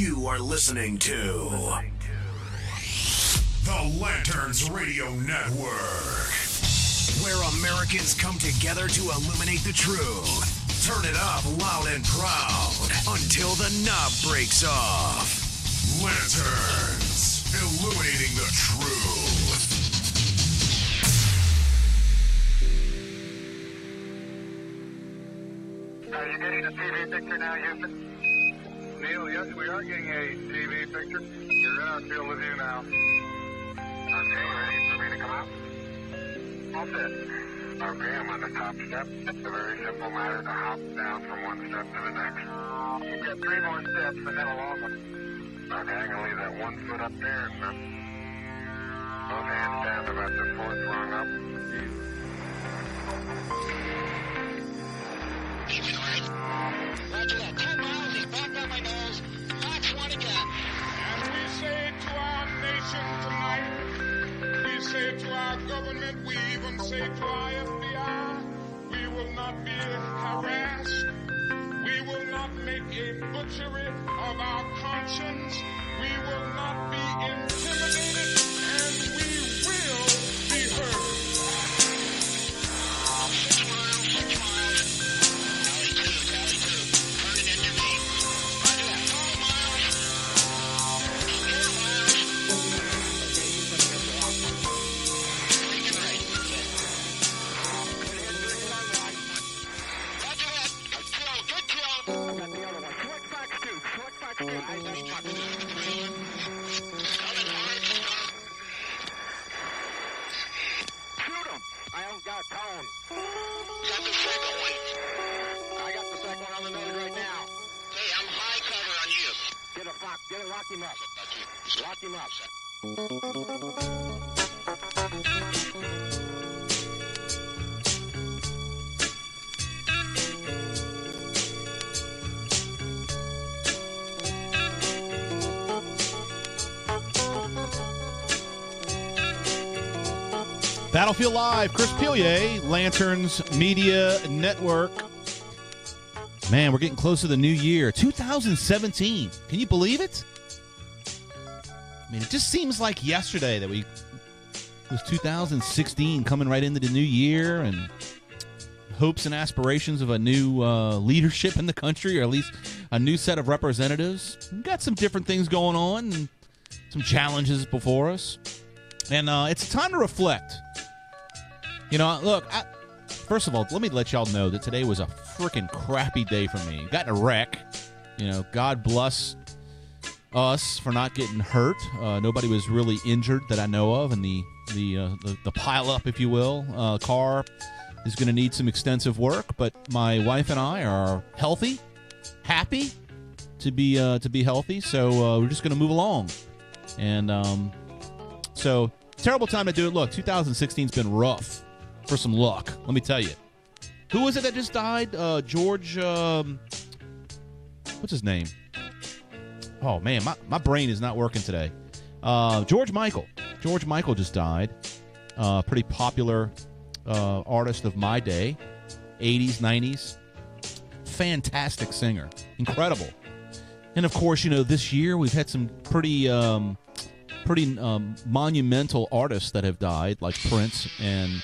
You are listening to the Lanterns Radio Network, where Americans come together to illuminate the truth. Turn it up loud and proud until the knob breaks off. Lanterns, illuminating the truth. Are you getting a TV picture now, Houston? Neil, yes, we are getting a TV picture. You're in our field of view now. Okay, ready for me to come out? All set. Okay, I'm on the top step. It's a very simple matter to hop down from one step to the next. You've got 3 more steps and then a long one. Okay, I'm going to leave that 1 foot up there and both hands down about the 4th rung up. Roger that. 10 miles, he's back on my nose. Fox 1 again. And we say to our nation tonight, we say to our government, we even say to our FBI, we will not be harassed. We will not make a butchery of our conscience. We will not be intimidated, and we will be heard. 6 miles, 6 miles. Tally 2, turning into me. Roger that. 12 miles. 4 miles. Taking right. Roger that. Good throw. I got the other one. Slick Fox 2. Slick Fox 2. Coming hard. Shoot him. I haven't got tone. Got the second one. I got the second one on the nose right now. Hey, I'm high cover on you. Get a Fox. Get it. Lock him up. Lock him up. Battlefield Live, Chris Pilier, Lanterns Media Network. Man, we're getting close to the new year, 2017. Can you believe it? I mean, it just seems like yesterday that it was 2016 coming right into the new year, and hopes and aspirations of a new leadership in the country, or at least a new set of representatives. We've got some different things going on and some challenges before us. And it's time to reflect. You know, look, first of all, let me let y'all know that today was a freaking crappy day for me. Got in a wreck. You know, God bless us for not getting hurt. Nobody was really injured that I know of, and the pile-up, if you will. Car is going to need some extensive work, but my wife and I are healthy, happy to be healthy, so we're just going to move along. And so, terrible time to do it. Look, 2016's been rough for some luck, let me tell you. Who was it that just died? George, what's his name? Oh, man, my brain is not working today. George Michael. George Michael just died. Pretty popular artist of my day, 80s, 90s. Fantastic singer. Incredible. And, of course, you know, this year we've had some pretty monumental artists that have died, like Prince and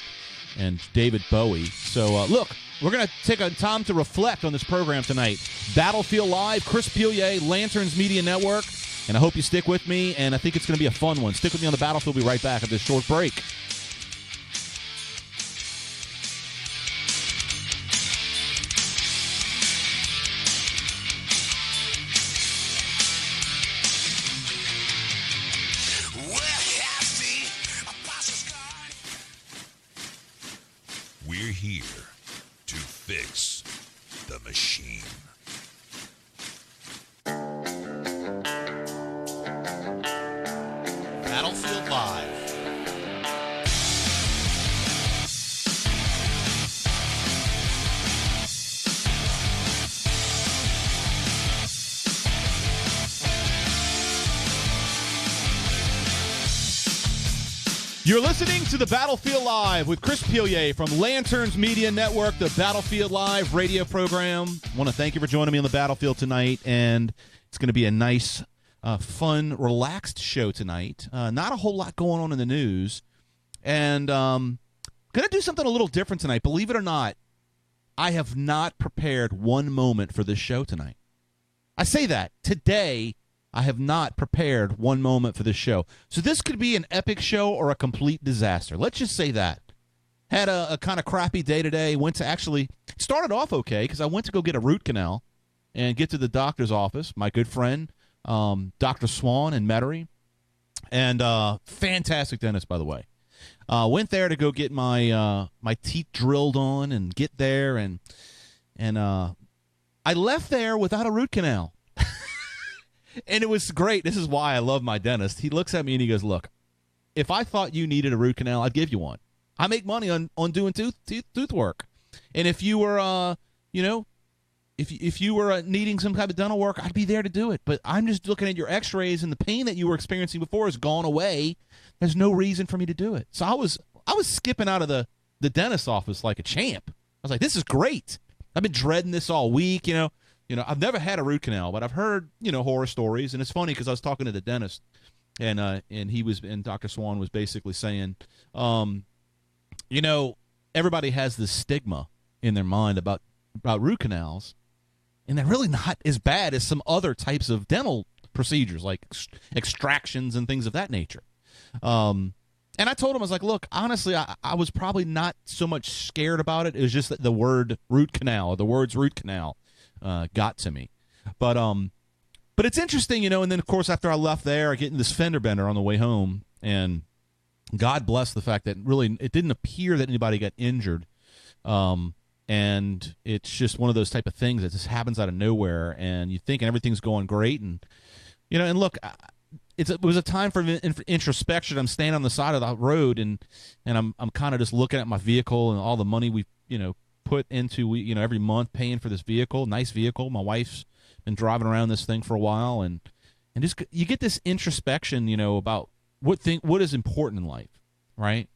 David Bowie. So, look, we're going to take a time to reflect on this program tonight. Battlefield Live, Chris Pilier, Lanterns Media Network, and I hope you stick with me, and I think it's going to be a fun one. Stick with me on the Battlefield. We'll be right back after this short break. We're here to fix the machine. Battlefield Live. You're listening to the Battlefield Live with Chris Pilier from Lanterns Media Network, the Battlefield Live radio program. I want to thank you for joining me on the Battlefield tonight. And It's going to be a nice, fun, relaxed show tonight. Not a whole lot going on in the news. And going to do something a little different tonight. Believe it or not, I have not prepared one moment for this show tonight. I say that. Today, I have not prepared one moment for this show. So this could be an epic show or a complete disaster. Let's just say that. Had a kind of crappy day today. Started off okay because I went to go get a root canal and get to the doctor's office. My good friend, Dr. Swan in Metairie. And fantastic dentist, by the way. Went there to go get my teeth drilled on and get there. And I left there without a root canal. And it was great. This is why I love my dentist. He looks at me and he goes, look, if I thought you needed a root canal, I'd give you one. I make money on doing tooth work. And if you were, if you were needing some type of dental work, I'd be there to do it. But I'm just looking at your x-rays and the pain that you were experiencing before has gone away. There's no reason for me to do it. So I was skipping out of the dentist's office like a champ. I was like, this is great. I've been dreading this all week, I've never had a root canal, but I've heard, horror stories. And it's funny because I was talking to the dentist and Dr. Swan was basically saying, everybody has this stigma in their mind about root canals, and they're really not as bad as some other types of dental procedures like extractions and things of that nature. And I told him, I was like, look, honestly, I was probably not so much scared about it. It was just that the word root canal, or the words root canal, got to me. But it's interesting, and then, of course, after I left there, I get in this fender bender on the way home, and God bless the fact that really it didn't appear that anybody got injured. And it's just one of those type of things that just happens out of nowhere, and you think everything's going great. And, and look, it was a time for introspection. I'm standing on the side of the road, and I'm kind of just looking at my vehicle and all the money we put into every month paying for this vehicle. Nice vehicle. My wife's been driving around this thing for a while, and just you get this introspection, about what is important in life, right?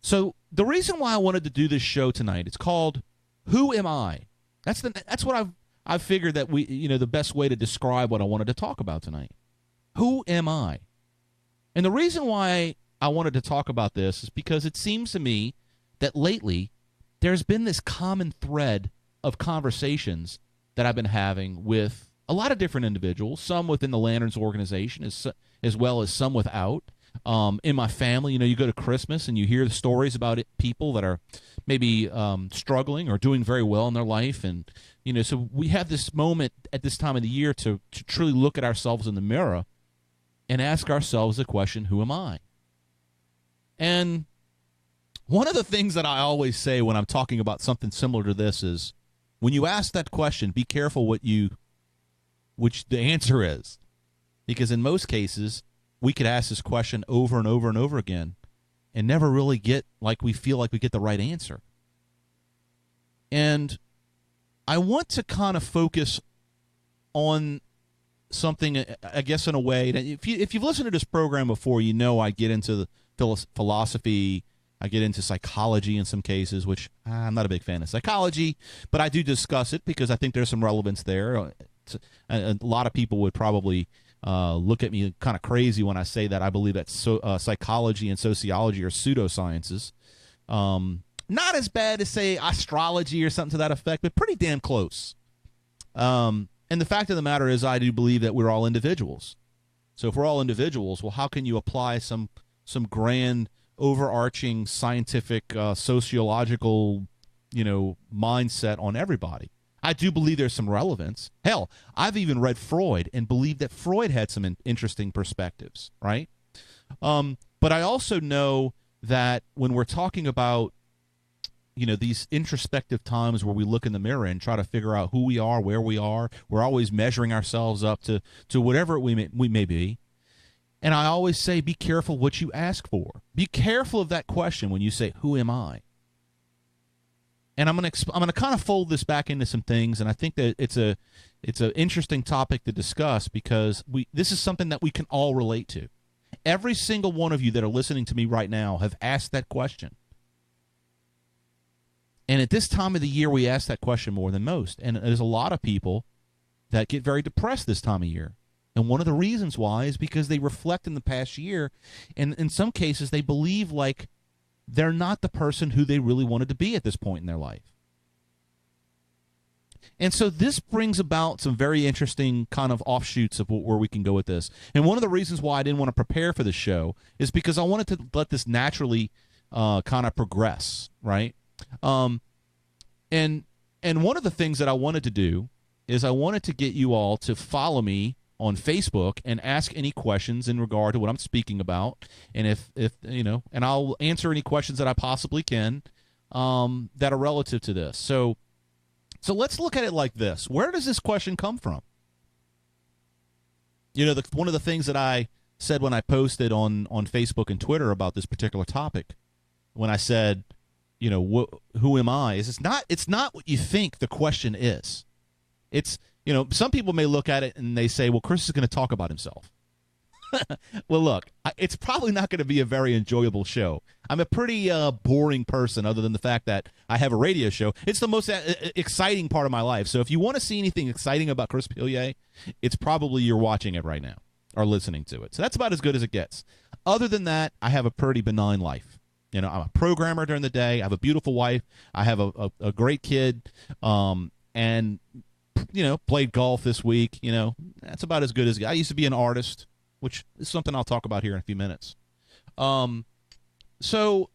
So the reason why I wanted to do this show tonight, it's called "Who Am I?" That's what I've figured that the best way to describe what I wanted to talk about tonight. Who am I? And the reason why I wanted to talk about this is because it seems to me that lately there's been this common thread of conversations that I've been having with a lot of different individuals, some within the Lanterns organization as well as some without. In my family, you go to Christmas and you hear the stories about people that are maybe struggling or doing very well in their life. And, so we have this moment at this time of the year to truly look at ourselves in the mirror and ask ourselves the question, who am I? And one of the things that I always say when I'm talking about something similar to this is, when you ask that question, be careful which the answer is. Because in most cases, we could ask this question over and over and over again and never really get we feel like we get the right answer. And I want to kind of focus on something, I guess, in a way that if you've listened to this program before, I get into the philosophy, I get into psychology in some cases, which I'm not a big fan of psychology, but I do discuss it because I think there's some relevance there. A lot of people would probably look at me kind of crazy when I say that I believe that psychology and sociology are pseudosciences. Not as bad as, say, astrology or something to that effect, but pretty damn close. And the fact of the matter is, I do believe that we're all individuals. So if we're all individuals, well, how can you apply some grand, overarching, scientific, sociological, mindset on everybody? I do believe there's some relevance. Hell, I've even read Freud and believe that Freud had some interesting perspectives, right? But I also know that when we're talking about, these introspective times where we look in the mirror and try to figure out who we are, where we are, we're always measuring ourselves up to whatever we may be. And I always say, be careful what you ask for. Be careful of that question when you say, who am I? And I'm going to kind of fold this back into some things, and I think that it's an interesting topic to discuss because this is something that we can all relate to. Every single one of you that are listening to me right now have asked that question. And at this time of the year, we ask that question more than most. And there's a lot of people that get very depressed this time of year. And one of the reasons why is because they reflect in the past year, and in some cases they believe like they're not the person who they really wanted to be at this point in their life. And so this brings about some very interesting kind of offshoots of where we can go with this. And one of the reasons why I didn't want to prepare for the show is because I wanted to let this naturally kind of progress, right? And one of the things that I wanted to do is I wanted to get you all to follow me on Facebook and ask any questions in regard to what I'm speaking about, and if you know, and I'll answer any questions that I possibly can that are relative to this. So let's look at it like this. Where does this question come from? You know, one of the things that I said when I posted on Facebook and Twitter about this particular topic, when I said, you know, who am I, is it's not what you think the question is. It's, you know, some people may look at it and they say, well, Chris is going to talk about himself. Well, look, it's probably not going to be a very enjoyable show. I'm a pretty boring person other than the fact that I have a radio show. It's the most exciting part of my life. So if you want to see anything exciting about Chris Pilier, it's probably you're watching it right now or listening to it. So that's about as good as it gets. Other than that, I have a pretty benign life. You know, I'm a programmer during the day. I have a beautiful wife. I have a great kid. And, you know, played golf this week. You know, that's about as good as I used to be an artist, which is something I'll talk about here in a few minutes. So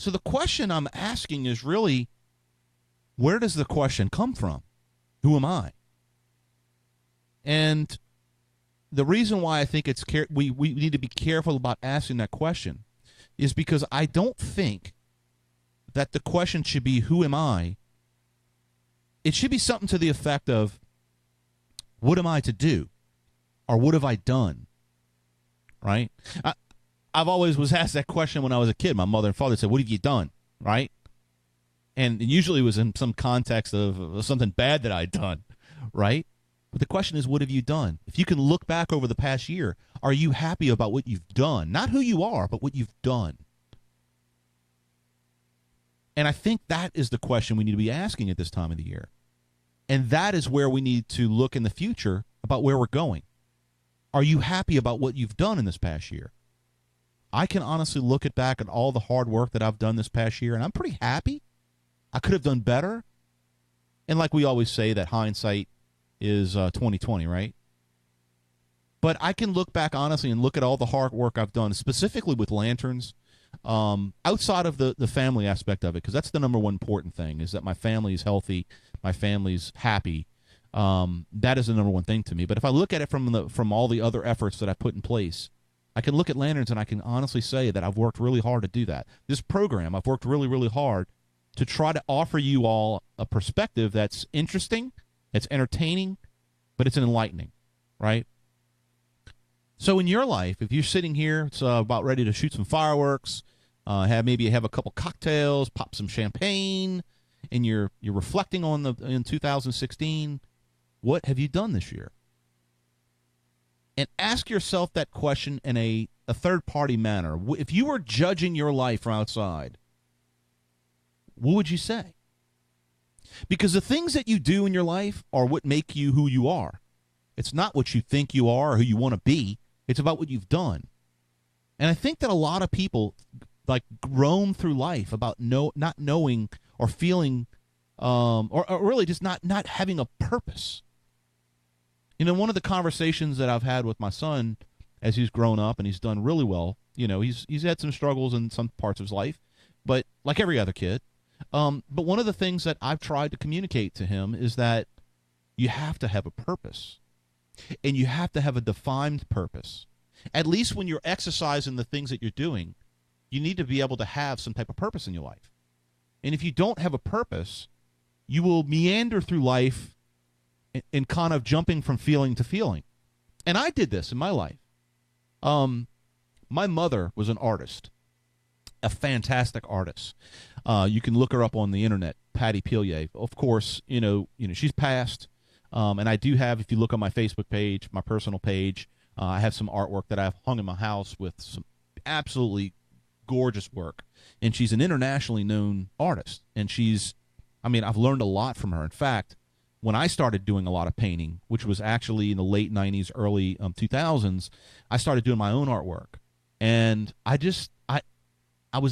the question I'm asking is really, where does the question come from? Who am I? And the reason why I think we need to be careful about asking that question is because I don't think that the question should be, who am I? It should be something to the effect of, what am I to do? Or what have I done? Right? I've always was asked that question when I was a kid. My mother and father said, what have you done? Right? And usually it was in some context of something bad that I'd done. Right? But the question is, what have you done? If you can look back over the past year, are you happy about what you've done? Not who you are, but what you've done. And I think that is the question we need to be asking at this time of the year. And that is where we need to look in the future about where we're going. Are you happy about what you've done in this past year? I can honestly look back at all the hard work that I've done this past year, and I'm pretty happy. I could have done better. And like we always say, that hindsight is 20/20, right? But I can look back honestly and look at all the hard work I've done, specifically with Lanterns, outside of the family aspect of it, because that's the number one important thing, is that my family is healthy, my family's happy. That is the number one thing to me. But if I look at it from all the other efforts that I've put in place, I can look at Lanterns and I can honestly say that I've worked really hard to do that. This program, I've worked really, really hard to try to offer you all a perspective that's interesting, it's entertaining, but it's enlightening, right? So in your life, if you're sitting here, it's about ready to shoot some fireworks, maybe have a couple cocktails, pop some champagne, and you're reflecting on in 2016, what have you done this year? And ask yourself that question in a third-party manner. If you were judging your life from outside, what would you say? Because the things that you do in your life are what make you who you are. It's not what you think you are or who you want to be. It's about what you've done. And I think that a lot of people like roam through life about not knowing or feeling or really just not having a purpose. You know, one of the conversations that I've had with my son as he's grown up and he's done really well, you know, he's had some struggles in some parts of his life, but like every other kid. But one of the things that I've tried to communicate to him is that you have to have a purpose, and you have to have a defined purpose. At least when you're exercising the things that you're doing, you need to be able to have some type of purpose in your life. And if you don't have a purpose, you will meander through life and kind of jumping from feeling to feeling. And I did this in my life. My mother was an artist, a fantastic artist. You can look her up on the internet, Patty Pilier. Of course, you know she's passed. And I do have, if you look on my Facebook page, my personal page, I have some artwork that I've hung in my house with some absolutely gorgeous work. And she's an internationally known artist. And I've learned a lot from her. In fact, when I started doing a lot of painting, which was actually in the late 90s, early 2000s, I started doing my own artwork. And I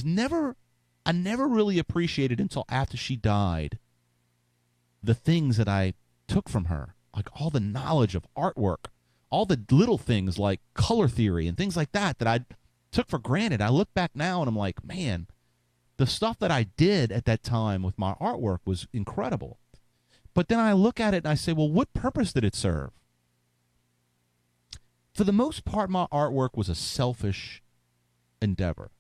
never really appreciated until after she died the things that I took from her, like all the knowledge of artwork, all the little things like color theory and things like that I took for granted. I look back now and I'm like, man, the stuff that I did at that time with my artwork was incredible. But then I look at it and I say, well, what purpose did it serve? For the most part, my artwork was a selfish endeavor.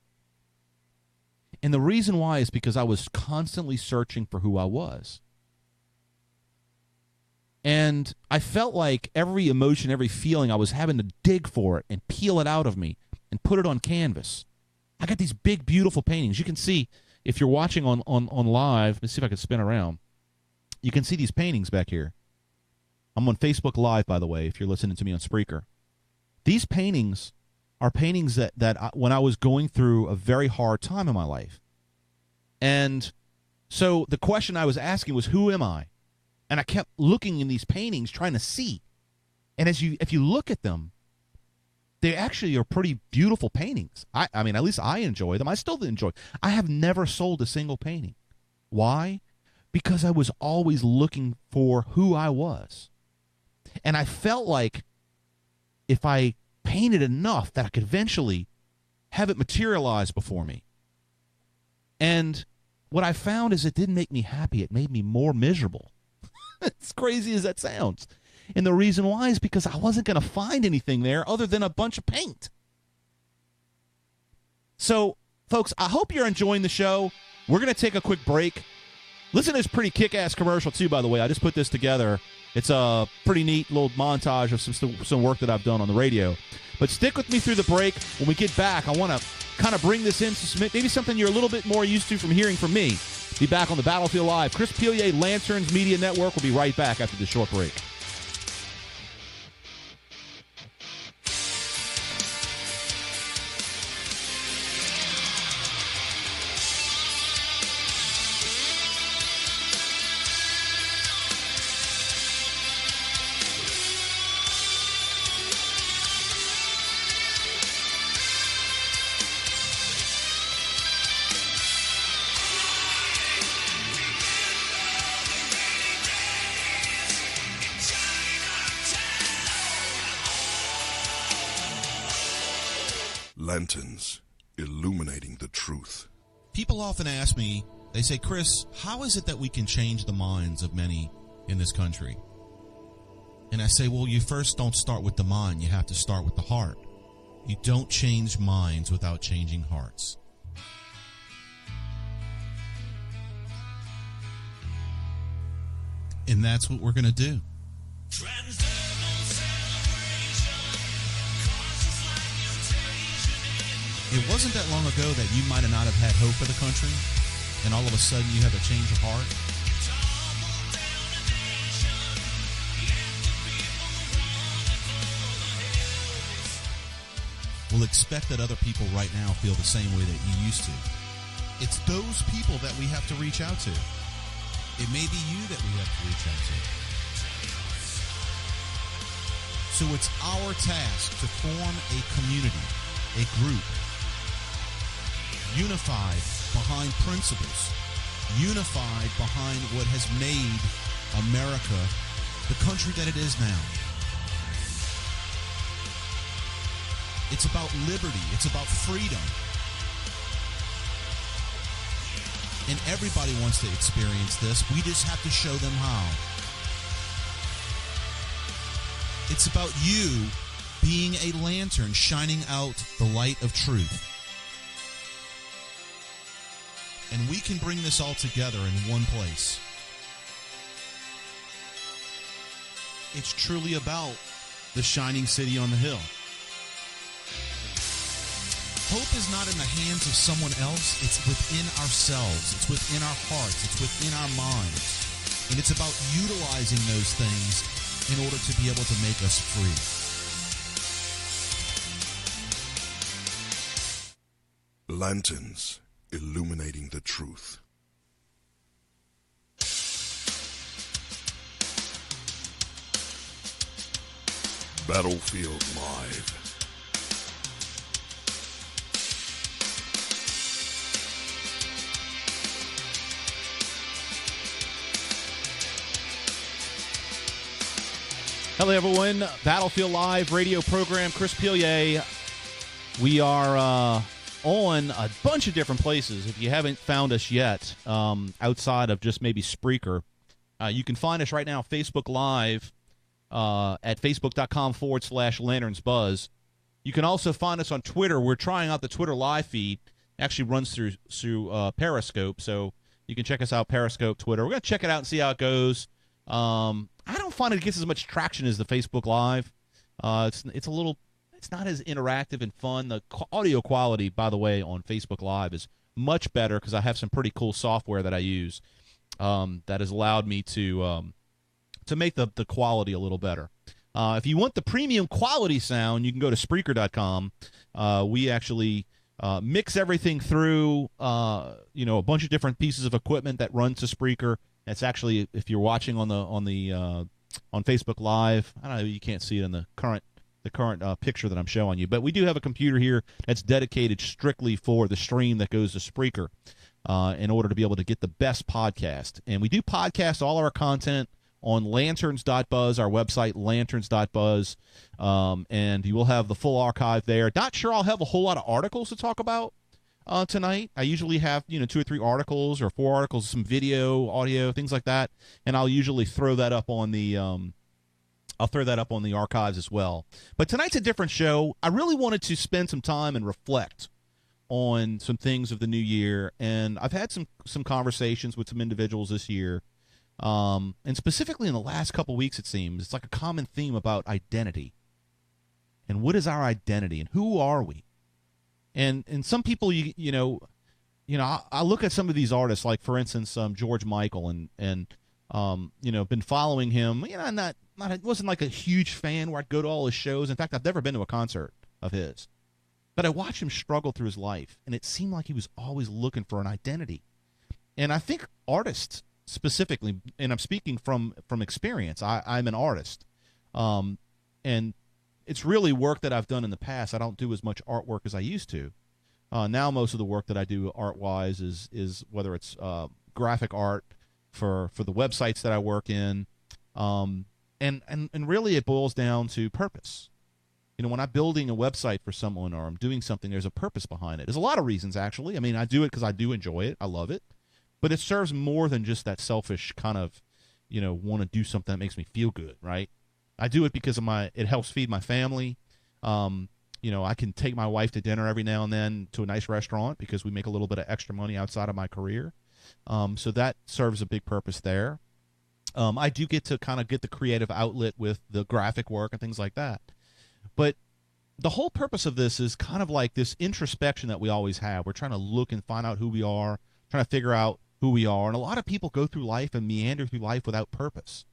And the reason why is because I was constantly searching for who I was. And I felt like every emotion, every feeling, I was having to dig for it and peel it out of me and put it on canvas. I got these big, beautiful paintings. You can see, if you're watching on live, let's see if I can spin around. You can see these paintings back here. I'm on Facebook Live, by the way, if you're listening to me on Spreaker. These paintings are paintings that when I was going through a very hard time in my life. And so the question I was asking was, who am I? And I kept looking in these paintings, trying to see. And if you look at them, they actually are pretty beautiful paintings. I mean, at least I enjoy them. I still enjoy. I have never sold a single painting. Why? Because I was always looking for who I was. And I felt like if I painted enough that I could eventually have it materialize before me. And what I found is it didn't make me happy. It made me more miserable. As crazy as that sounds. And the reason why is because I wasn't going to find anything there other than a bunch of paint. So, folks, I hope you're enjoying the show. We're going to take a quick break. Listen to this pretty kick-ass commercial, too, by the way. I just put this together. It's a pretty neat little montage of some work that I've done on the radio. But stick with me through the break. When we get back, I want to kind of bring this into maybe something you're a little bit more used to from hearing from me. Be back on the Battlefield Live. Chris Pilier, Lanterns Media Network. We'll be right back after this short break. Lanterns, illuminating the truth. People often ask me, they say, Chris, how is it that we can change the minds of many in this country? And I say, well, you first don't start with the mind. You have to start with the heart. You don't change minds without changing hearts. And that's what we're going to do. It wasn't that long ago that you might have not have had hope for the country, and all of a sudden you have a change of heart. Well, expect that other people right now feel the same way that you used to. It's those people that we have to reach out to. It may be you that we have to reach out to. So it's our task to form a community, a group, unified behind principles, unified behind what has made America the country that it is now. It's about liberty. It's about freedom. And everybody wants to experience this. We just have to show them how. It's about you being a lantern shining out the light of truth. And we can bring this all together in one place. It's truly about the shining city on the hill. Hope is not in the hands of someone else. It's within ourselves. It's within our hearts. It's within our minds. And it's about utilizing those things in order to be able to make us free. Lanterns, illuminating the truth. Battlefield Live. Hello, everyone. Battlefield Live radio program. Chris Pilier. We are on a bunch of different places. If you haven't found us yet, outside of just maybe Spreaker, you can find us right now, Facebook Live, at facebook.com/LanternsBuzz. You can also find us on Twitter. We're trying out the Twitter live feed. It actually runs through Periscope, so you can check us out, Periscope, Twitter. We're going to check it out and see how it goes. I don't find it gets as much traction as the Facebook Live. It's not as interactive and fun. The audio quality, by the way, on Facebook Live is much better because I have some pretty cool software that I use that has allowed me to make the quality a little better. If you want the premium quality sound, you can go to Spreaker.com. We actually mix everything through a bunch of different pieces of equipment that run to Spreaker. It's actually, if you're watching on Facebook Live, I don't know, you can't see it in the current picture that I'm showing you, but we do have a computer here that's dedicated strictly for the stream that goes to Spreaker in order to be able to get the best podcast. And we do podcast all our content on lanterns.buzz, our website, lanterns.buzz, and you will have the full archive there. Not sure I'll have a whole lot of articles to talk about tonight. I usually have 2 or 3 articles or 4 articles, some video, audio, things like that, and I'll usually throw that up on the archives as well. But tonight's a different show. I really wanted to spend some time and reflect on some things of the new year, and I've had some conversations with some individuals this year, and specifically in the last couple weeks, it seems it's like a common theme about identity and what is our identity and who are we. And some people, I look at some of these artists, like for instance, George Michael, and been following him. I wasn't like a huge fan where I'd go to all his shows. In fact, I've never been to a concert of his, but I watched him struggle through his life, and it seemed like he was always looking for an identity. And I think artists specifically, and I'm speaking from experience. I'm an artist, and it's really work that I've done in the past. I don't do as much artwork as I used to. Now most of the work that I do art-wise is whether it's graphic art for the websites that I work in, and really it boils down to purpose. When I'm building a website for someone or I'm doing something, there's a purpose behind it. There's a lot of reasons, actually. I mean, I do it because I do enjoy it. I love it. But it serves more than just that selfish kind of, want to do something that makes me feel good, right? I do it because it helps feed my family. I can take my wife to dinner every now and then to a nice restaurant because we make a little bit of extra money outside of my career. So that serves a big purpose there. I do get to kind of get the creative outlet with the graphic work and things like that. But the whole purpose of this is kind of like this introspection that we always have. We're trying to look and find out who we are, trying to figure out who we are. And a lot of people go through life and meander through life without purpose.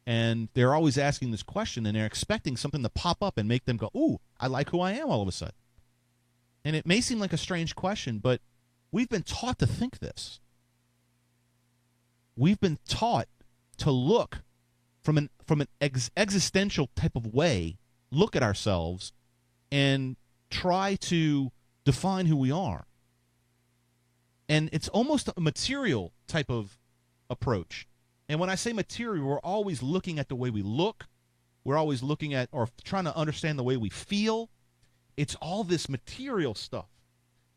And they're always asking this question, and they're expecting something to pop up and make them go, ooh, I like who I am all of a sudden. And it may seem like a strange question, but we've been taught to think this. We've been taught to look from an existential type of way, look at ourselves, and try to define who we are. And it's almost a material type of approach. And when I say material, we're always looking at the way we look. We're always looking at or trying to understand the way we feel. It's all this material stuff.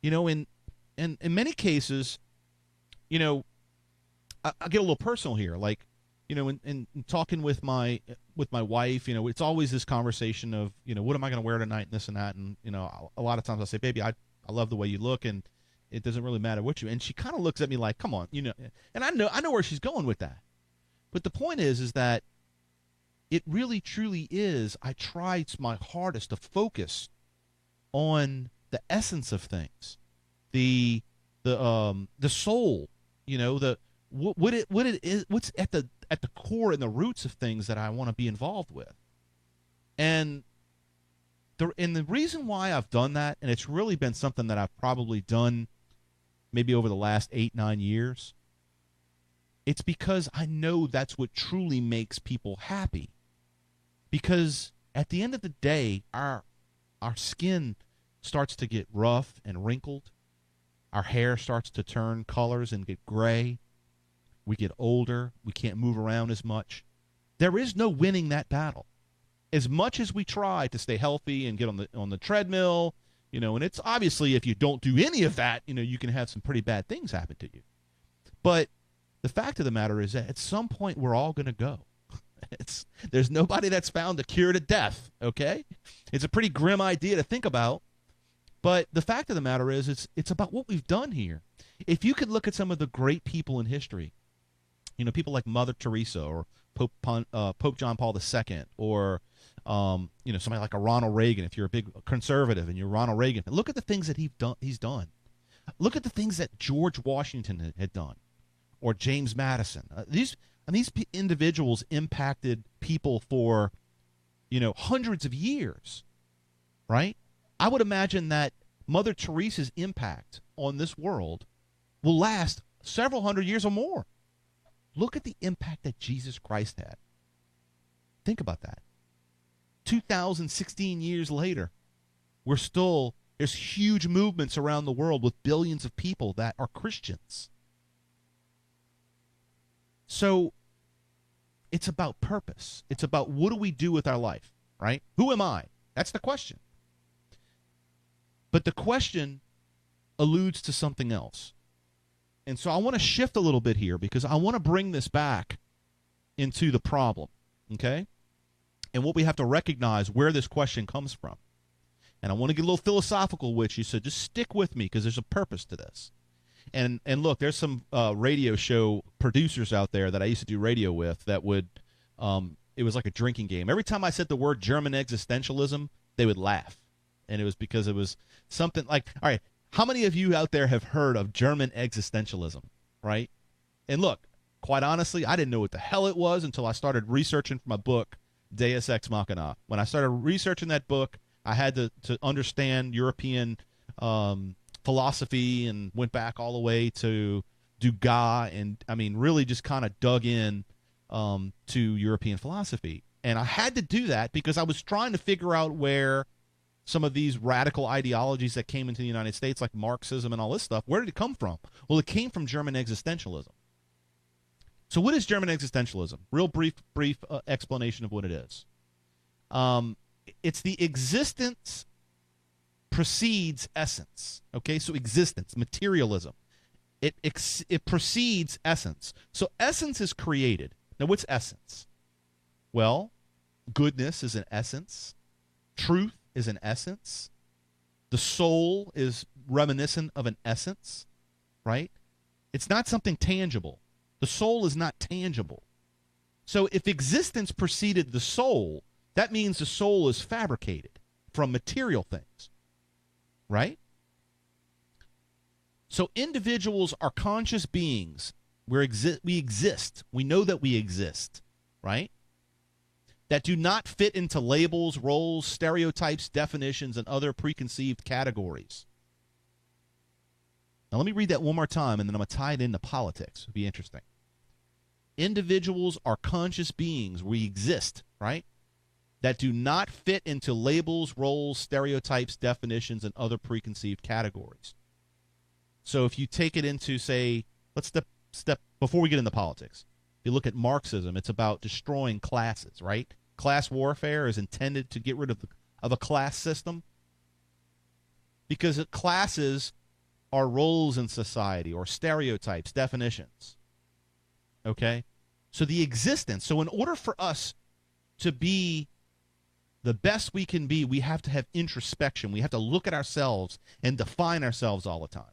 In many cases, I get a little personal here. Like, in talking with my wife, it's always this conversation of, what am I going to wear tonight and this and that. And, a lot of times I'll say, baby, I love the way you look, and it doesn't really matter what you. And she kind of looks at me like, come on, and I know where she's going with that. But the point is that it really truly is, I try my hardest to focus on the essence of things, the soul, what it is, what's at the core and the roots of things that I want to be involved with. And the reason why I've done that, and it's really been something that I've probably done maybe over the last 8-9 years, it's because I know that's what truly makes people happy. Because at the end of the day, our skin starts to get rough and wrinkled. Our hair starts to turn colors and get gray. We get older. We can't move around as much. There is no winning that battle. As much as we try to stay healthy and get on the treadmill, and it's obviously if you don't do any of that, you can have some pretty bad things happen to you. But the fact of the matter is that at some point we're all going to go. There's nobody that's found a cure to death, okay? It's a pretty grim idea to think about. But the fact of the matter is it's about what we've done here. If you could look at some of the great people in history, people like Mother Teresa or Pope John Paul II, or somebody like a Ronald Reagan. If you're a big conservative and you're Ronald Reagan, look at the things that he's done. Look at the things that George Washington had done, or James Madison. These individuals impacted people for hundreds of years, right? I would imagine that Mother Teresa's impact on this world will last several hundred years or more. Look at the impact that Jesus Christ had. Think about that. 2016 years later, there's huge movements around the world with billions of people that are Christians. So it's about purpose. It's about what do we do with our life, right? Who am I? That's the question. But the question alludes to something else. And so I want to shift a little bit here because I want to bring this back into the problem, okay? And what we have to recognize where this question comes from. And I want to get a little philosophical with you, so just stick with me because there's a purpose to this. And look, there's some radio show producers out there that I used to do radio with that would, it was like a drinking game. Every time I said the word German existentialism, they would laugh. And it was because it was something like, all right, how many of you out there have heard of German existentialism, right? And look, quite honestly, I didn't know what the hell it was until I started researching for my book, Deus Ex Machina. When I started researching that book, I had to understand European philosophy and went back all the way to Degas and, really just kind of dug in to European philosophy. And I had to do that because I was trying to figure out where some of these radical ideologies that came into the United States, like Marxism and all this stuff, where did it come from? Well, it came from German existentialism. So what is German existentialism? Real brief explanation of what it is. It's the existence precedes essence. Okay, so existence, materialism. It precedes essence. So essence is created. Now, what's essence? Well, goodness is an essence. Truth is an essence. The soul is reminiscent of an essence, right? It's not something tangible. The soul is not tangible. So if existence preceded the soul, that means the soul is fabricated from material things, right? So individuals are conscious beings. We exist. We know that we exist, right? That do not fit into labels, roles, stereotypes, definitions, and other preconceived categories. Now let me read that one more time, and then I'm going to tie it into politics. It'll be interesting. Individuals are conscious beings. We exist, right? That do not fit into labels, roles, stereotypes, definitions, and other preconceived categories. So if you take it into, say, let's step before we get into politics. If you look at Marxism, it's about destroying classes, right? Class warfare is intended to get rid of a class system because classes are roles in society or stereotypes, definitions. Okay? So the existence, so in order for us to be the best we can be, we have to have introspection. We have to look at ourselves and define ourselves all the time.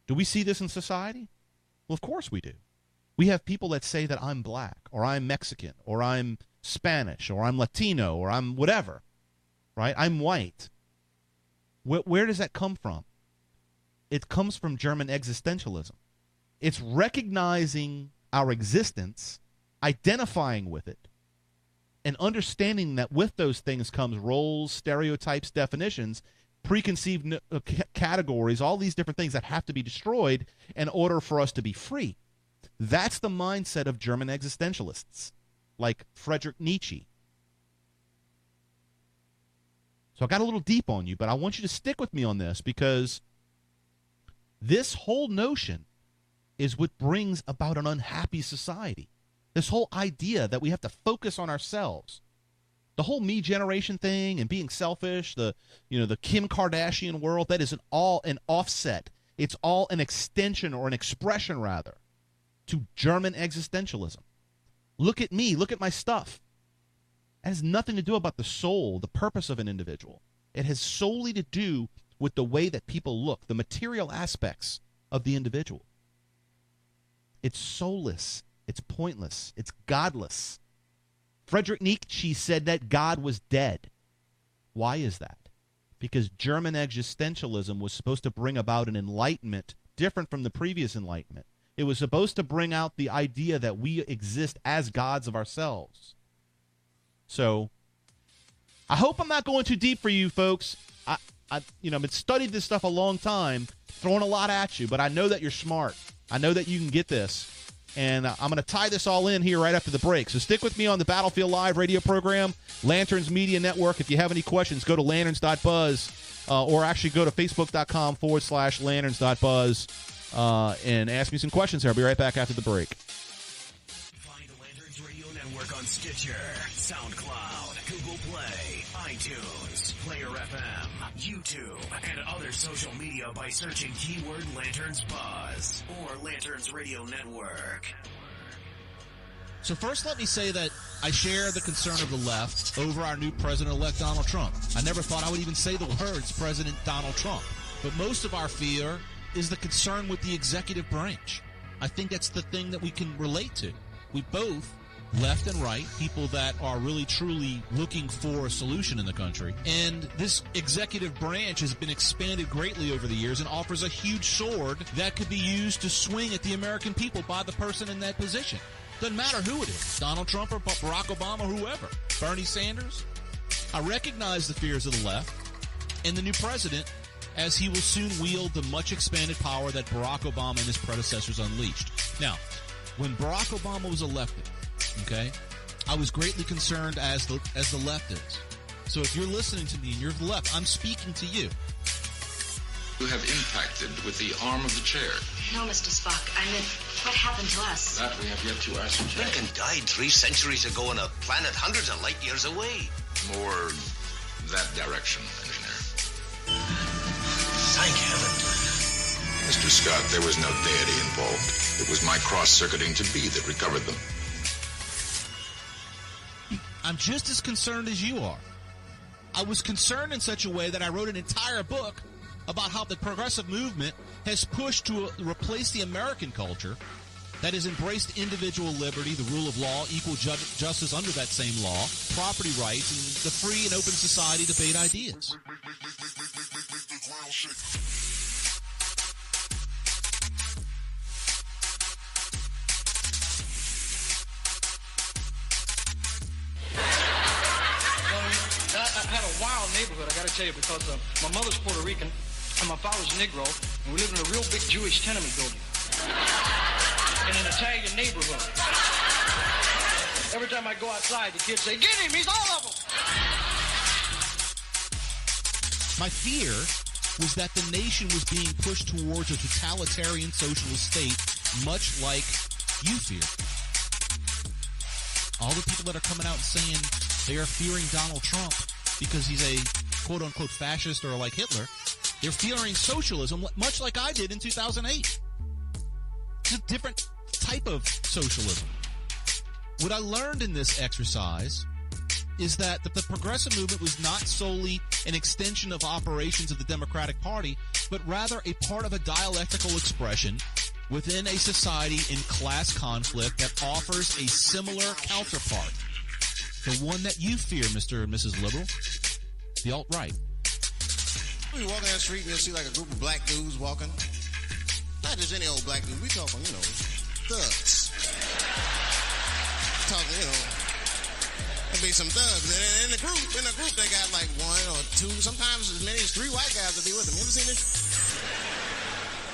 Do we see this in society? Well, of course we do. We have people that say that I'm black, or I'm Mexican, or I'm Spanish, or I'm Latino, or I'm whatever, right? I'm white. Where does that come from? It comes from German existentialism. It's recognizing our existence, identifying with it, and understanding that with those things comes roles, stereotypes, definitions, preconceived categories, all these different things that have to be destroyed in order for us to be free. That's the mindset of German existentialists, like Friedrich Nietzsche. So I got a little deep on you, but I want you to stick with me on this, because this whole notion is what brings about an unhappy society. This whole idea that we have to focus on ourselves. The whole me generation thing and being selfish, the Kim Kardashian world, that is all an offset. It's all an extension, or an expression rather, to German existentialism. Look at me, look at my stuff. It has nothing to do about the soul, the purpose of an individual. It has solely to do with the way that people look, the material aspects of the individual. It's soulless, it's pointless, it's godless. Friedrich Nietzsche said that God was dead. Why is that? Because German existentialism was supposed to bring about an enlightenment different from the previous enlightenment. It was supposed to bring out the idea that we exist as gods of ourselves. So, I hope I'm not going too deep for you folks. I've been studied this stuff a long time, throwing a lot at you, but I know that you're smart. I know that you can get this. And I'm going to tie this all in here right after the break. So stick with me on the Battlefield Live radio program, Lanterns Media Network. If you have any questions, go to lanterns.buzz or actually go to facebook.com/lanterns.buzz and ask me some questions here. I'll be right back after the break. Find the Lanterns Radio Network on Stitcher, SoundCloud, Google Play, iTunes, Player FM, YouTube, and other social media by searching keyword Lanterns Buzz or Lanterns Radio Network. So first, let me say that I share the concern of the left over our new president-elect Donald Trump. I never thought I would even say the words President Donald Trump. But most of our fear is the concern with the executive branch. I think that's the thing that we can relate to. We both, left and right, people that are really truly looking for a solution in the country. And this executive branch has been expanded greatly over the years and offers a huge sword that could be used to swing at the American people by the person in that position. Doesn't matter who it is, Donald Trump or Barack Obama or whoever, Bernie Sanders. I recognize the fears of the left and the new president, as he will soon wield the much expanded power that Barack Obama and his predecessors unleashed. Now, when Barack Obama was elected, okay, I was greatly concerned as the left is. So if you're listening to me and you're the left, I'm speaking to you. You have impacted with the arm of the chair. No, Mr. Spock. I meant, what happened to us? That we have yet to ascertain. Lincoln died 3 centuries ago on a planet hundreds of light years away. More that direction, engineer. Thank heaven. Mr. Scott, there was no deity involved. It was my cross-circuiting to be that recovered them. I'm just as concerned as you are. I was concerned in such a way that I wrote an entire book about how the progressive movement has pushed to replace the American culture that has embraced individual liberty, the rule of law, equal justice under that same law, property rights, and the free and open society to debate ideas. I had a wild neighborhood, I got to tell you, because my mother's Puerto Rican and my father's Negro, and we lived in a real big Jewish tenement building in an Italian neighborhood. Every time I go outside, the kids say, "Get him, he's all of them." My fear was that the nation was being pushed towards a totalitarian socialist state, much like you fear. All the people that are coming out and saying they are fearing Donald Trump because he's a quote-unquote fascist or like Hitler, they're fearing socialism much like I did in 2008. It's a different type of socialism. What I learned in this exercise is that the progressive movement was not solely an extension of operations of the Democratic Party, but rather a part of a dialectical expression within a society in class conflict that offers a similar counterpart. The one that you fear, Mr. and Mrs. Liberal, the alt-right. You walk down the street and you'll see like a group of black dudes walking. Not just any old black dude. We talking, thugs. Talking, there'll be some thugs. And in the group, they got like one or two, sometimes as many as 3 white guys will be with them. You ever seen this?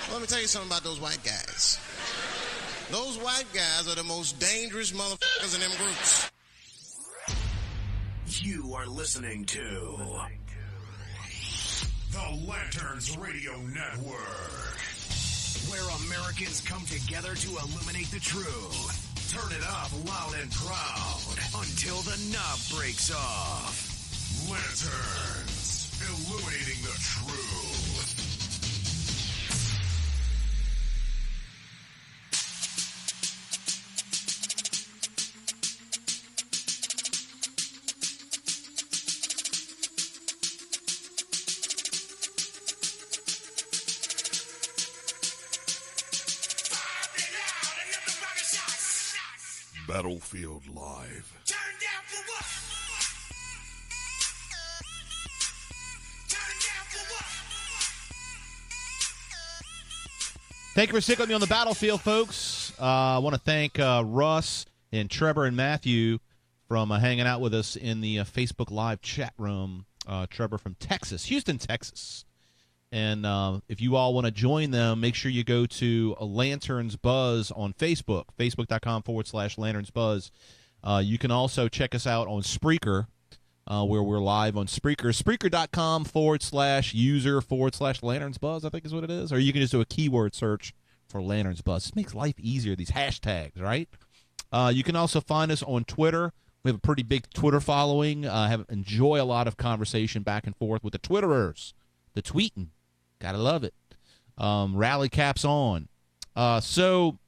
Well, let me tell you something about those white guys. Those white guys are the most dangerous motherfuckers in them groups. You are listening to Lanterns Radio Network, where Americans come together to illuminate the truth. Turn it up loud and proud until the knob breaks off. Lanterns, illuminating the truth. Battlefield Live. Turn down for what? Turn down for what? Thank you for sticking with me on the battlefield, folks. I want to thank Russ and Trevor and Matthew from hanging out with us in the Facebook Live chat room. Trevor from Texas, Houston, Texas. And if you all want to join them, make sure you go to Lanterns Buzz on Facebook, facebook.com/Lanterns Buzz. You can also check us out on Spreaker, where we're live on Spreaker, Spreaker.com/user/Lanterns Buzz, I think is what it is. Or you can just do a keyword search for Lanterns Buzz. This makes life easier, these hashtags, right? You can also find us on Twitter. We have a pretty big Twitter following. Enjoy a lot of conversation back and forth with the Twitterers, the tweeting. Gotta love it. Rally caps on. So,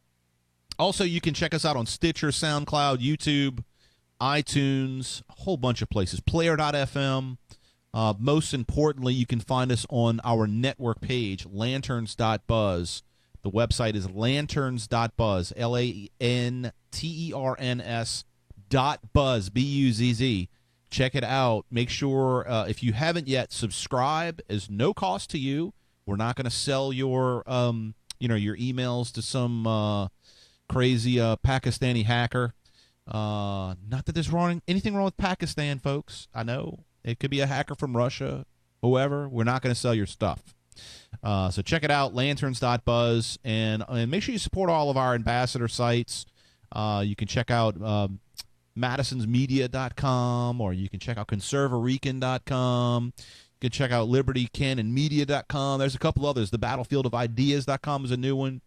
also, you can check us out on Stitcher, SoundCloud, YouTube, iTunes, a whole bunch of places. Player.fm. Most importantly, you can find us on our network page, lanterns.buzz. The website is lanterns.buzz, LANTERNS.buzz, BUZZ. Check it out. Make sure, if you haven't yet, subscribe. Is no cost to you. We're not going to sell your, your emails to some crazy Pakistani hacker. Not that there's anything wrong with Pakistan, folks. I know it could be a hacker from Russia, whoever. We're not going to sell your stuff. So check it out, lanterns.buzz, and make sure you support all of our ambassador sites. You can check out madisonsmedia.com, or you can check out conservarican.com. You can check out libertycanonmedia.com. There's a couple others. The battlefieldofIdeas.com is a new one.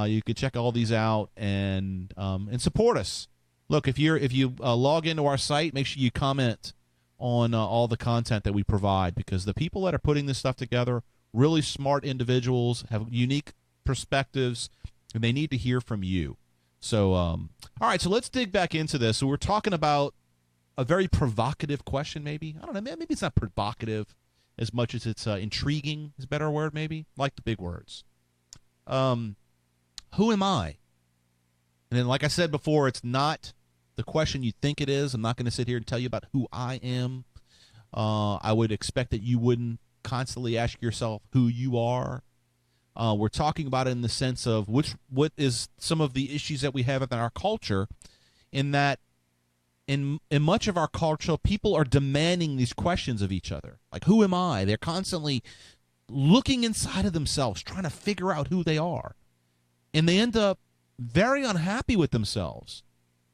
You can check all these out and support us. Look, if you log into our site, make sure you comment on all the content that we provide, because the people that are putting this stuff together, really smart individuals, have unique perspectives, and they need to hear from you. So, all right, so let's dig back into this. So we're talking about a very provocative question, maybe. I don't know, maybe it's not provocative as much as it's intriguing is a better word, maybe. Like the big words. Who am I? And then, like I said before, it's not the question you think it is. I'm not going to sit here and tell you about who I am. I would expect that you wouldn't constantly ask yourself who you are. We're talking about it in the sense of what is some of the issues that we have in our culture, in that in much of our culture, people are demanding these questions of each other. Like, who am I? They're constantly looking inside of themselves, trying to figure out who they are. And they end up very unhappy with themselves.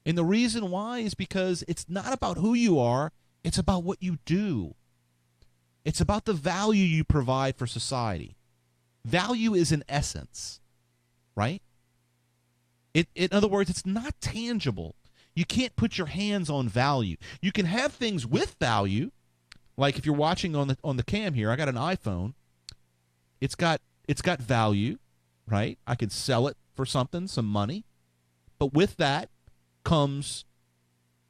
And the reason why is because it's not about who you are, it's about what you do. It's about the value you provide for society. Value is an essence, right? In other words, it's not tangible. You can't put your hands on value. You can have things with value, like if you're watching on the cam here. I got an iPhone. It's got value, right? I can sell it for something, some money. But with that comes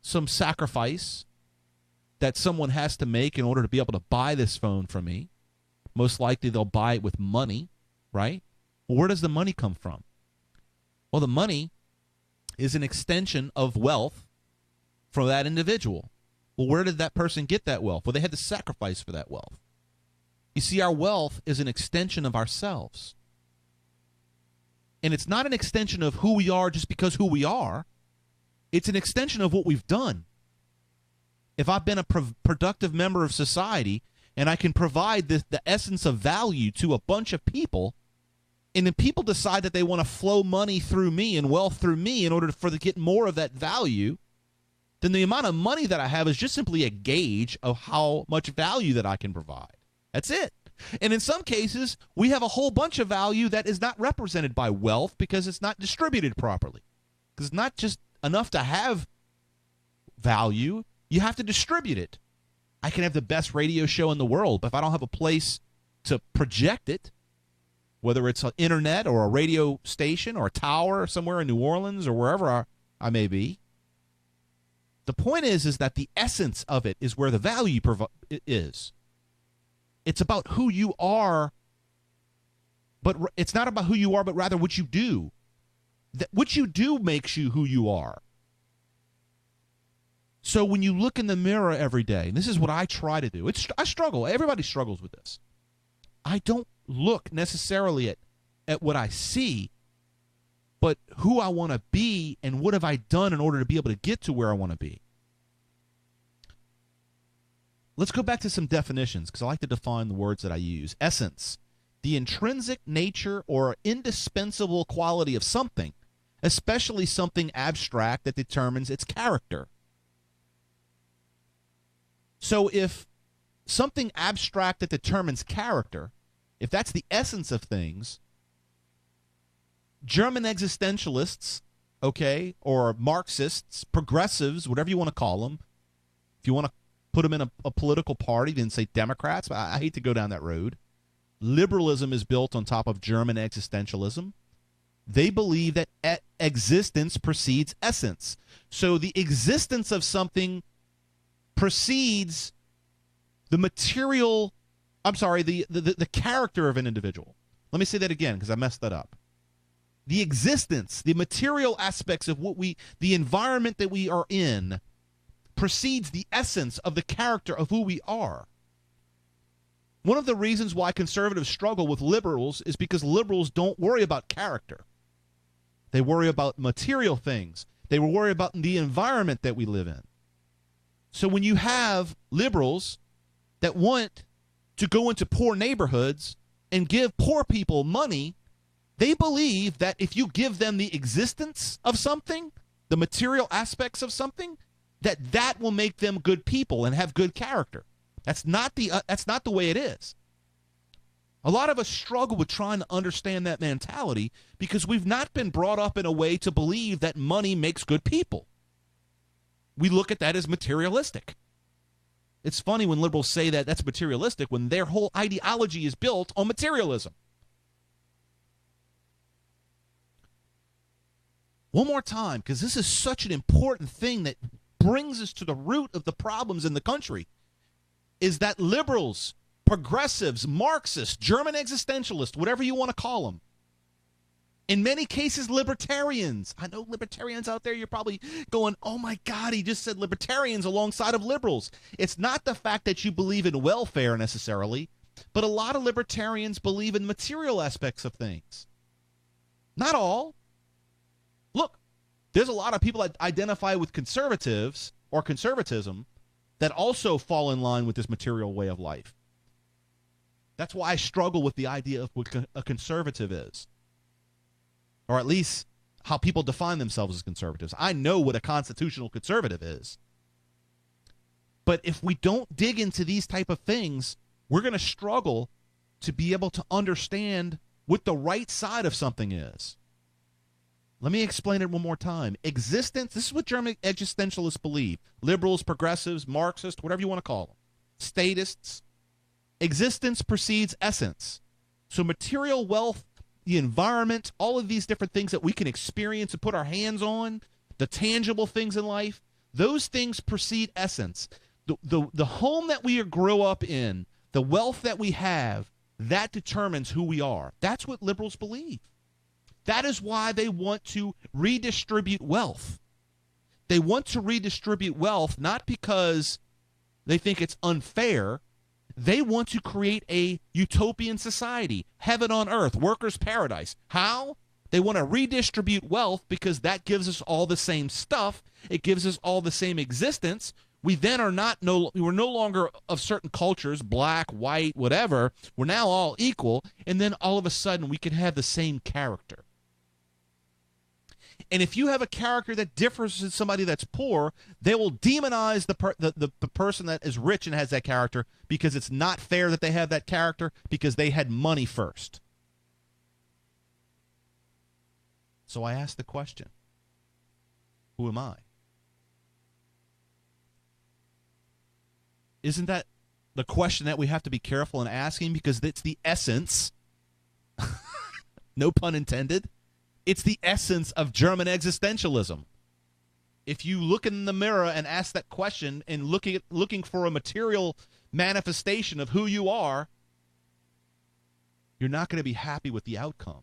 some sacrifice that someone has to make in order to be able to buy this phone from me. Most likely they'll buy it with money, right? Well, where does the money come from? Well, the money is an extension of wealth from that individual. Well, where did that person get that wealth? Well, they had to sacrifice for that wealth. You see, our wealth is an extension of ourselves. And it's not an extension of who we are just because who we are. It's an extension of what we've done. If I've been a productive member of society and I can provide the essence of value to a bunch of people, and then people decide that they want to flow money through me and wealth through me in order to get more of that value, then the amount of money that I have is just simply a gauge of how much value that I can provide. That's it. And in some cases, we have a whole bunch of value that is not represented by wealth because it's not distributed properly. Because it's not just enough to have value, you have to distribute it. I can have the best radio show in the world, but if I don't have a place to project it, whether it's an internet or a radio station or a tower somewhere in New Orleans or wherever I may be, the point is that the essence of it is where the value is. It's about who you are, but it's not about who you are, but rather what you do. What you do makes you who you are. So when you look in the mirror every day, and this is what I try to do. I struggle. Everybody struggles with this. I don't look necessarily at what I see, but who I want to be and what have I done in order to be able to get to where I want to be. Let's go back to some definitions because I like to define the words that I use. Essence, the intrinsic nature or indispensable quality of something, especially something abstract that determines its character. So if something abstract that determines character, if that's the essence of things, German existentialists, okay, or Marxists, progressives, whatever you want to call them, if you want to put them in a political party, then say Democrats, but I hate to go down that road. Liberalism is built on top of German existentialism. They believe that existence precedes essence. So the existence of something precedes the material, the character of an individual. Let me say that again because I messed that up. The existence, the material aspects of the environment that we are in precedes the essence of the character of who we are. One of the reasons why conservatives struggle with liberals is because liberals don't worry about character. They worry about material things. They worry about the environment that we live in. So when you have liberals that want to go into poor neighborhoods and give poor people money, they believe that if you give them the existence of something, the material aspects of something, that will make them good people and have good character. That's not the way it is. A lot of us struggle with trying to understand that mentality because we've not been brought up in a way to believe that money makes good people. We look at that as materialistic. It's funny when liberals say that that's materialistic when their whole ideology is built on materialism. One more time, because this is such an important thing that brings us to the root of the problems in the country, is that liberals, progressives, Marxists, German existentialists, whatever you want to call them, in many cases libertarians. I know libertarians out there, you're probably going, oh my God, he just said libertarians alongside of liberals. It's not the fact that you believe in welfare necessarily, but a lot of libertarians believe in material aspects of things. Not all. Look, there's a lot of people that identify with conservatives or conservatism that also fall in line with this material way of life. That's why I struggle with the idea of what a conservative is, or at least how people define themselves as conservatives. I know what a constitutional conservative is. But if we don't dig into these type of things, we're going to struggle to be able to understand what the right side of something is. Let me explain it one more time. Existence, this is what German existentialists believe. Liberals, progressives, Marxists, whatever you want to call them. Statists. Existence precedes essence. So material wealth, the environment, all of these different things that we can experience and put our hands on, the tangible things in life, those things precede essence. The home that we grow up in, the wealth that we have, that determines who we are. That's what liberals believe. That is why they want to redistribute wealth. They want to redistribute wealth not because they think it's unfair. They want to create a utopian society, heaven on earth, workers' paradise. How? They want to redistribute wealth because that gives us all the same stuff. It gives us all the same existence. We then are we're no longer of certain cultures, black, white, whatever. We're now all equal, and then all of a sudden we can have the same character. And if you have a character that differs from somebody that's poor, they will demonize the person that is rich and has that character because it's not fair that they have that character because they had money first. So I ask the question, who am I? Isn't that the question that we have to be careful in asking because it's the essence, no pun intended, it's the essence of German existentialism. If you look in the mirror and ask that question and looking for a material manifestation of who you are, you're not going to be happy with the outcome.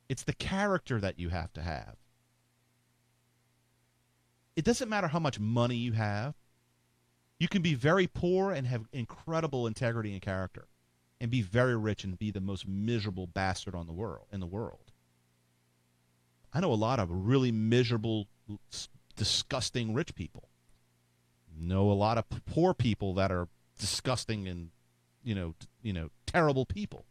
It's the character that you have to have. It doesn't matter how much money you have. You can be very poor and have incredible integrity and character, and be very rich and be the most miserable bastard in the world. I know a lot of really miserable, disgusting rich people. Know a lot of poor people that are disgusting and terrible people.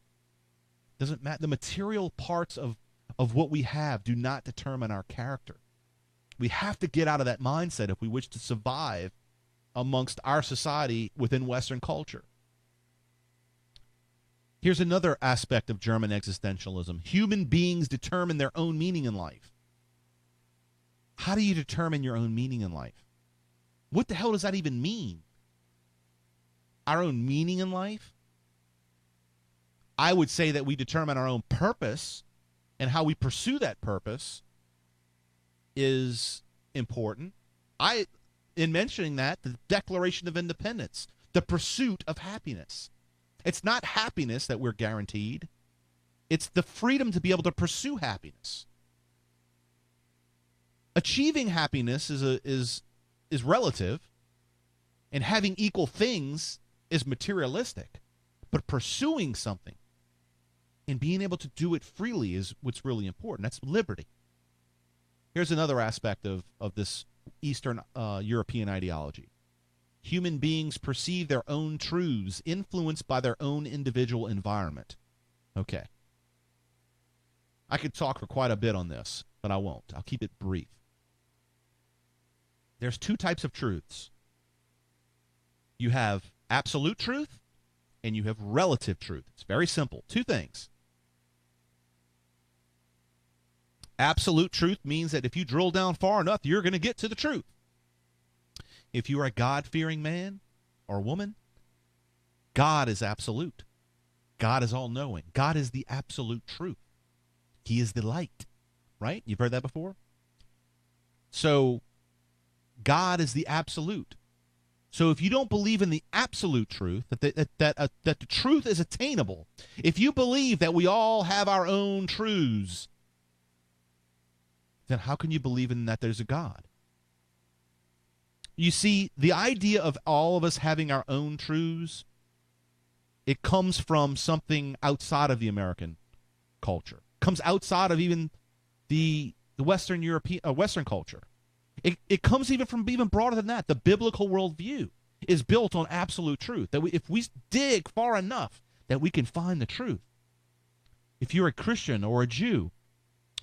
Doesn't matter. The material parts of what we have do not determine our character. We have to get out of that mindset if we wish to survive amongst our society within Western culture. Here's another aspect of German existentialism. Human beings determine their own meaning in life. How do you determine your own meaning in life? What the hell does that even mean? Our own meaning in life? I would say that we determine our own purpose, and how we pursue that purpose is important. In mentioning that, the Declaration of Independence, the pursuit of happiness. It's not happiness that we're guaranteed. It's the freedom to be able to pursue happiness. Achieving happiness is relative, and having equal things is materialistic. But pursuing something and being able to do it freely is what's really important. That's liberty. Here's another aspect of this Eastern European ideology. Human beings perceive their own truths influenced by their own individual environment. Okay. I could talk for quite a bit on this, but I won't. I'll keep it brief. There's two types of truths. You have absolute truth and you have relative truth. It's very simple. Two things. Absolute truth means that if you drill down far enough, you're going to get to the truth. If you are a God-fearing man or woman, God is absolute. God is all-knowing. God is the absolute truth. He is the light, right? You've heard that before? So God is the absolute. So if you don't believe in the absolute truth, that the truth is attainable, if you believe that we all have our own truths, then how can you believe in that there's a God? You see, the idea of all of us having our own truths, it comes from something outside of the American culture. It comes outside of even the Western European Western culture. It comes even from even broader than that. The biblical worldview is built on absolute truth. That if we dig far enough, that we can find the truth. If you're a Christian or a Jew,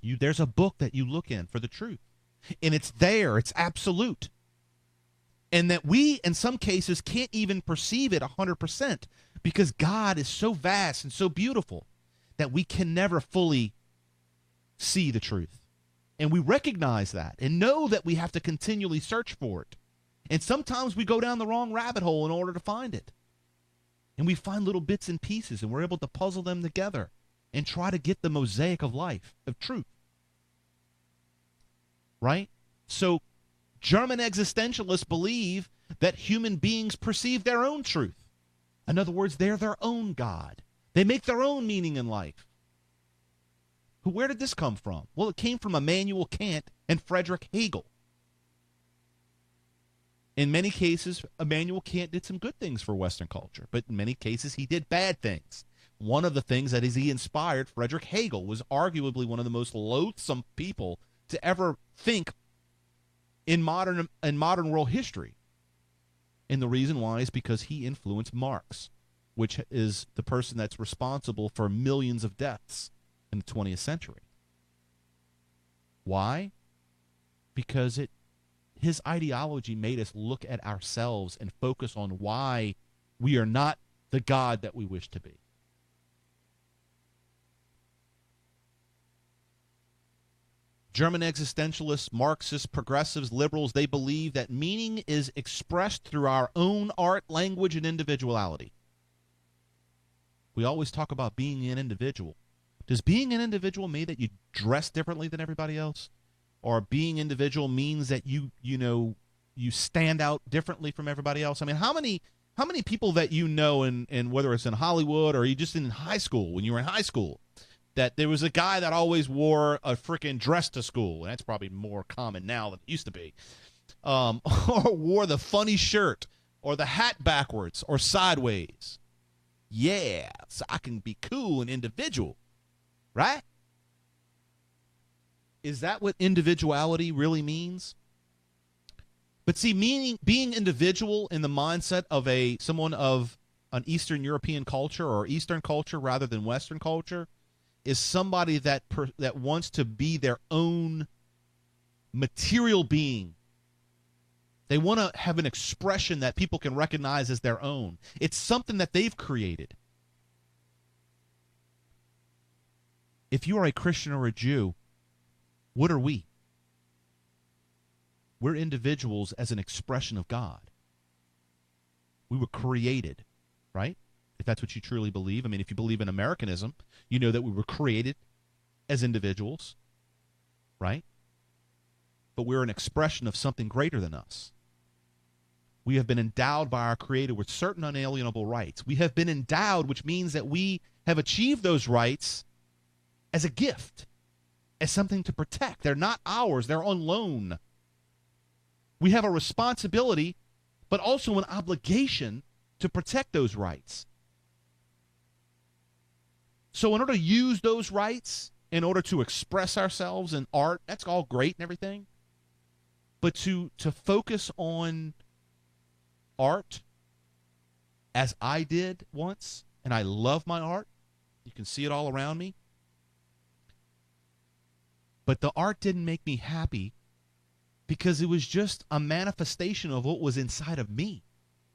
there's a book that you look in for the truth. And it's there. It's absolute. And that we, in some cases, can't even perceive it 100% because God is so vast and so beautiful that we can never fully see the truth. And we recognize that and know that we have to continually search for it. And sometimes we go down the wrong rabbit hole in order to find it. And we find little bits and pieces, and we're able to puzzle them together and try to get the mosaic of life, of truth. Right? So German existentialists believe that human beings perceive their own truth. In other words, they're their own God. They make their own meaning in life. Where did this come from? Well, it came from Immanuel Kant and Friedrich Hegel. In many cases, Immanuel Kant did some good things for Western culture, but in many cases he did bad things. One of the things that he inspired Friedrich Hegel was arguably one of the most loathsome people to ever think in modern world history. And the reason why is because he influenced Marx, which is the person that's responsible for millions of deaths in the 20th century. Why? Because his ideology made us look at ourselves and focus on why we are not the God that we wish to be. German existentialists, Marxists, progressives, liberals, they believe that meaning is expressed through our own art, language, and individuality. We always talk about being an individual. Does being an individual mean that you dress differently than everybody else? Or being individual means that you stand out differently from everybody else? I mean, how many people that you know, in whether it's in Hollywood or you just in high school, when you were in high school, that there was a guy that always wore a freaking dress to school, and that's probably more common now than it used to be, or wore the funny shirt or the hat backwards or sideways. Yeah, so I can be cool and individual, right? Is that what individuality really means? But see, being individual in the mindset of someone of an Eastern European culture or Eastern culture rather than Western culture is somebody that wants to be their own material being. They want to have an expression that people can recognize as their own. It's something that they've created. If you are a Christian or a Jew, what are we? We're individuals as an expression of God. We were created, right? If that's what you truly believe. I mean, if you believe in Americanism, you know that we were created as individuals, right? But we're an expression of something greater than us. We have been endowed by our Creator with certain unalienable rights. We have been endowed, which means that we have achieved those rights as a gift, as something to protect. They're not ours. They're on loan. We have a responsibility, but also an obligation to protect those rights. So in order to use those rights, in order to express ourselves in art, that's all great and everything. But to focus on art, as I did once, and I love my art. You can see it all around me. But the art didn't make me happy because it was just a manifestation of what was inside of me.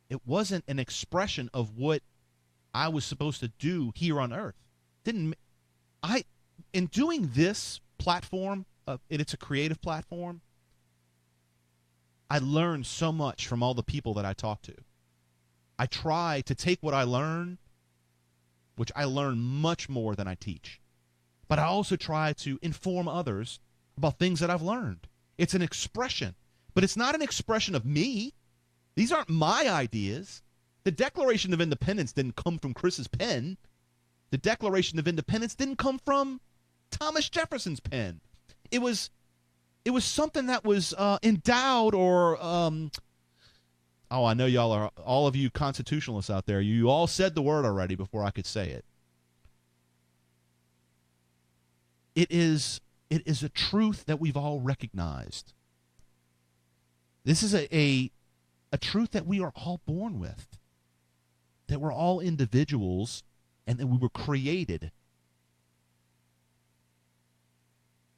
It wasn't an expression of what I was supposed to do here on earth. In doing this platform, and it's a creative platform, I learned so much from all the people that I talk to. I try to take what I learn, which I learn much more than I teach, but I also try to inform others about things that I've learned. It's an expression, but it's not an expression of me. These aren't my ideas. The Declaration of Independence didn't come from Chris's pen. The Declaration of Independence didn't come from Thomas Jefferson's pen. It was something that was endowed or I know y'all are, all of you constitutionalists out there, you all said the word already before I could say it. It is a truth that we've all recognized. This is a truth that we are all born with, that we're all individuals and that we were created.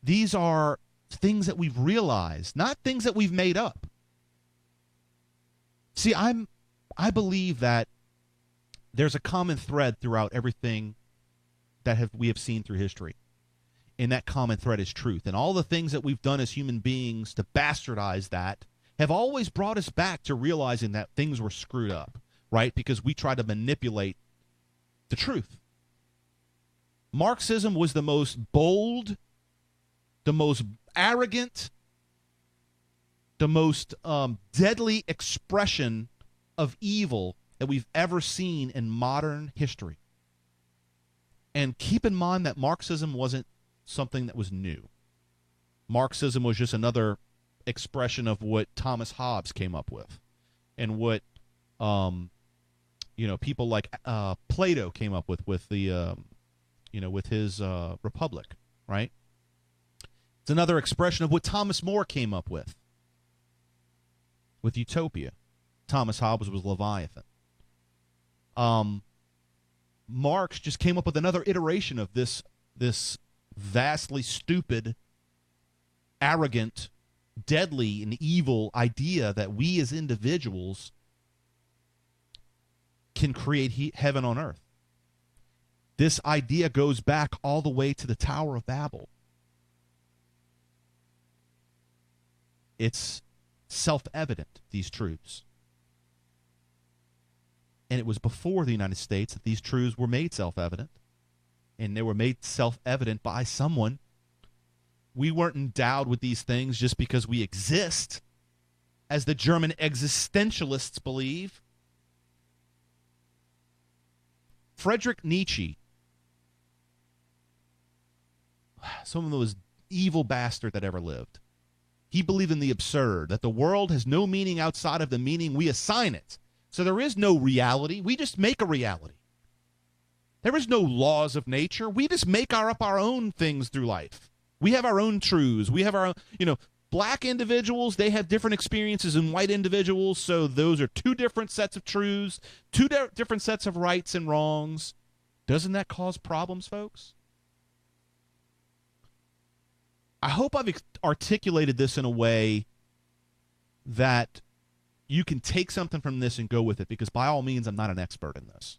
These are things that we've realized, not things that we've made up. See, I believe that there's a common thread throughout everything that we have seen through history. And that common thread is truth. And all the things that we've done as human beings to bastardize that have always brought us back to realizing that things were screwed up, right? Because we try to manipulate the truth. Marxism was the most bold, the most arrogant, the most deadly expression of evil that we've ever seen in modern history. And keep in mind that Marxism wasn't something that was new. Marxism was just another expression of what Thomas Hobbes came up with, and what people like Plato came up with the with his Republic, right? It's another expression of what Thomas More came up with Utopia. Thomas Hobbes was Leviathan. Marx just came up with another iteration of this vastly stupid arrogant, deadly, and evil idea that we as individuals can create heaven on earth. This idea goes back all the way to the Tower of Babel. It's self-evident, these truths. And it was before the United States that these truths were made self-evident. And they were made self-evident by someone. We weren't endowed with these things just because we exist, as the German existentialists believe. Friedrich Nietzsche, some of the most evil bastard that ever lived, he believed in the absurd, that the world has no meaning outside of the meaning we assign it. So there is no reality. We just make a reality. There is no laws of nature. We just make up our own things through life. We have our own truths. We have our own, black individuals, they have different experiences than white individuals, so those are two different sets of truths, two different sets of rights and wrongs. Doesn't that cause problems, folks? I hope I've articulated this in a way that you can take something from this and go with it, because by all means, I'm not an expert in this.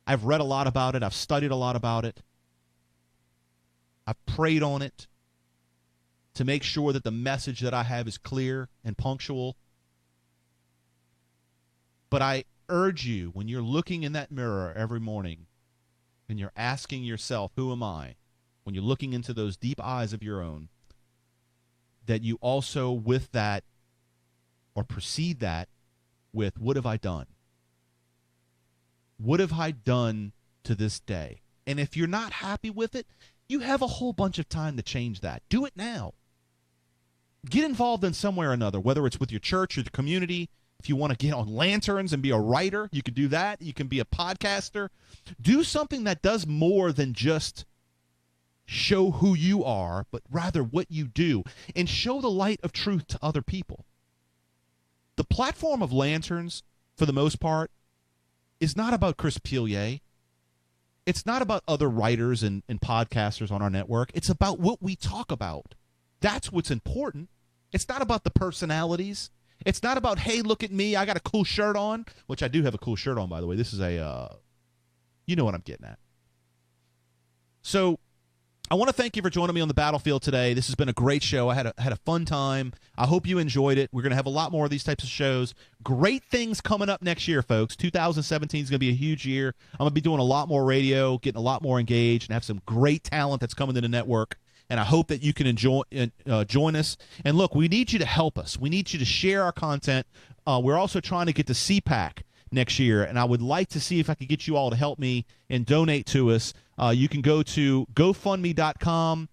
I've read a lot about it. I've studied a lot about it. I've prayed on it to make sure that the message that I have is clear and punctual. But I urge you, when you're looking in that mirror every morning and you're asking yourself, who am I? When you're looking into those deep eyes of your own, that you also with that, or precede that with, what have I done? What have I done to this day? And if you're not happy with it, you have a whole bunch of time to change that. Do it now. Get involved in some way or another, whether it's with your church or the community. If you want to get on Lanterns and be a writer, you can do that. You can be a podcaster. Do something that does more than just show who you are, but rather what you do, and show the light of truth to other people. The platform of Lanterns, for the most part, is not about Chris Pilier. It's not about other writers and podcasters on our network. It's about what we talk about. That's what's important. It's not about the personalities. It's not about, hey, look at me, I got a cool shirt on, which I do have a cool shirt on, by the way. This is a, you know what I'm getting at. So I want to thank you for joining me on the battlefield today. This has been a great show. I had a fun time. I hope you enjoyed it. We're going to have a lot more of these types of shows. Great things coming up next year, folks. 2017 is going to be a huge year. I'm going to be doing a lot more radio, getting a lot more engaged, and have some great talent that's coming to the network. And I hope that you can join us. And look, we need you to help us. We need you to share our content. We're also trying to get to CPAC next year, and I would like to see if I could get you all to help me and donate to us. You can go to GoFundMe.com,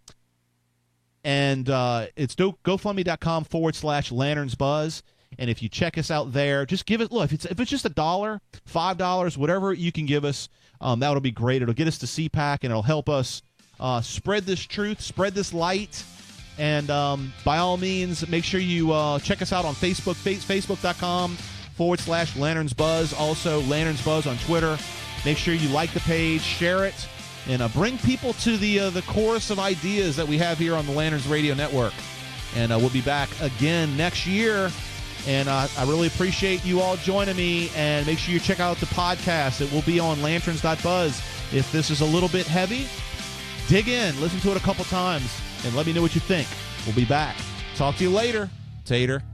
and it's GoFundMe.com/LanternsBuzz. And if you check us out there, just give it. Look, if it's just $1, $5, whatever you can give us, that'll be great. It'll get us to CPAC, and it'll help us spread this truth, spread this light. And by all means, make sure you check us out on Facebook, Facebook.com/LanternsBuzz. Also, LanternsBuzz on Twitter. Make sure you like the page, share it, and bring people to the chorus of ideas that we have here on the Lanterns Radio Network. And we'll be back again next year. And I really appreciate you all joining me. And make sure you check out the podcast. It will be on lanterns.buzz. If this is a little bit heavy, dig in, listen to it a couple times, and let me know what you think. We'll be back. Talk to you later. Tater.